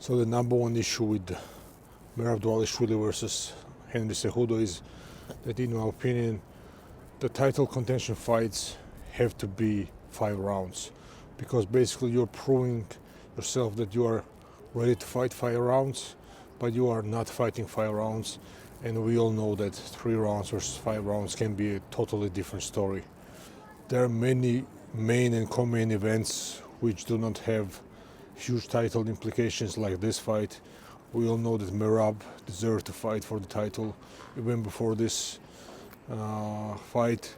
So the number one issue with Merab Dvalishvili versus Henry Cejudo is that, in my opinion, the title contention fights have to be 5 rounds, because basically you're proving yourself that you are ready to fight 5 rounds, but you are not fighting 5 rounds, and we all know that 3 rounds versus 5 rounds can be a totally different story. There are many main and co-main events which do not have huge title implications like this fight. We all know that Merab deserved to fight for the title even before this fight,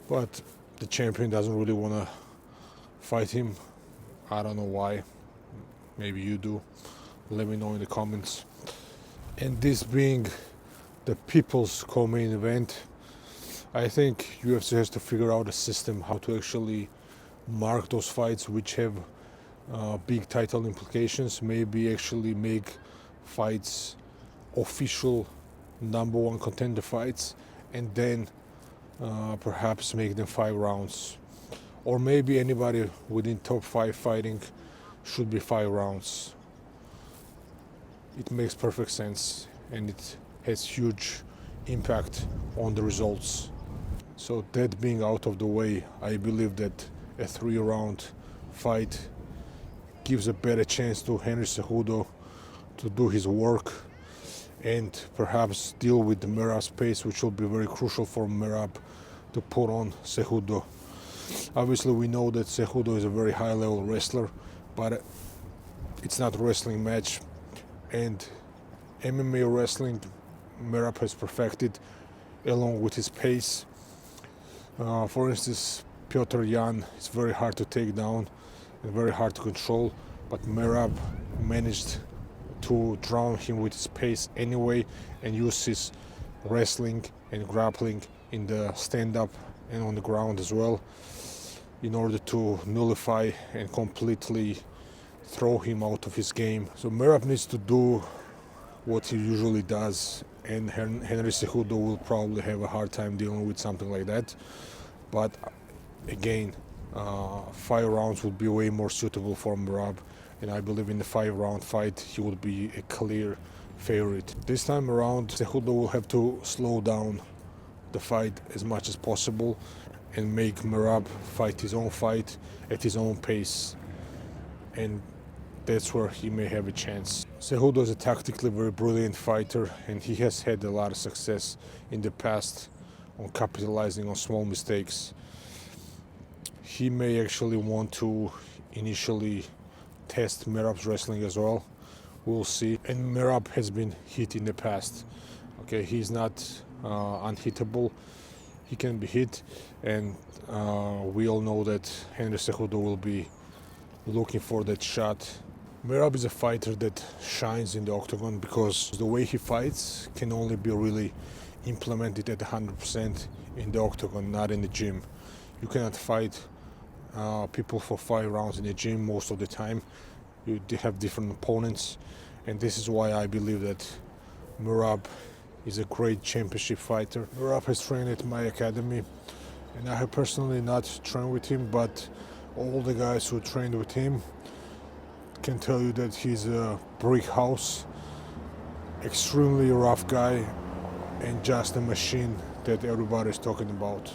but the champion doesn't really want to fight him. I don't know why. Maybe you do. Let me know in the comments. And this being the people's co-main event, I think UFC has to figure out a system how to actually mark those fights which have big title implications. Maybe actually make fights official number one contender fights, and then perhaps make them 5 rounds. Or maybe anybody within top 5 fighting should be 5 rounds. It makes perfect sense, and it has huge impact on the results. So that being out of the way, I believe that a 3-round fight gives a better chance to Henry Cejudo to do his work and perhaps deal with the Merab's pace, which will be very crucial for Merab to put on Cejudo. Obviously, we know that Cejudo is a very high-level wrestler, but it's not a wrestling match, and MMA wrestling Merab has perfected along with his pace. For instance, Piotr Jan is very hard to take down and very hard to control, but Merab managed to drown him with his pace anyway and use his wrestling and grappling in the stand-up and on the ground as well in order to nullify and completely throw him out of his game. So Merab needs to do what he usually does, and Henry Cejudo will probably have a hard time dealing with something like that. But again, 5 rounds would be way more suitable for Merab, and I believe in the 5-round fight he would be a clear favorite. This time around, Cejudo will have to slow down the fight as much as possible and make Merab fight his own fight at his own pace, and that's where he may have a chance. Cejudo is a tactically very brilliant fighter, and he has had a lot of success in the past on capitalizing on small mistakes. He may actually want to initially test Merab's wrestling as well. We'll see. And Merab has been hit in the past. Okay, he's not unhittable. He can be hit, and we all know that Henry Cejudo will be looking for that shot. Merab is a fighter that shines in the octagon because the way he fights can only be really implemented at 100% in the octagon, not in the gym. You cannot fight people for 5 rounds in the gym most of the time. They have different opponents, and this is why I believe that Merab is a great championship fighter. Merab has trained at my academy, and I have personally not trained with him, but all the guys who trained with him can tell you that he's a brick house, extremely rough guy, and just a machine that everybody is talking about.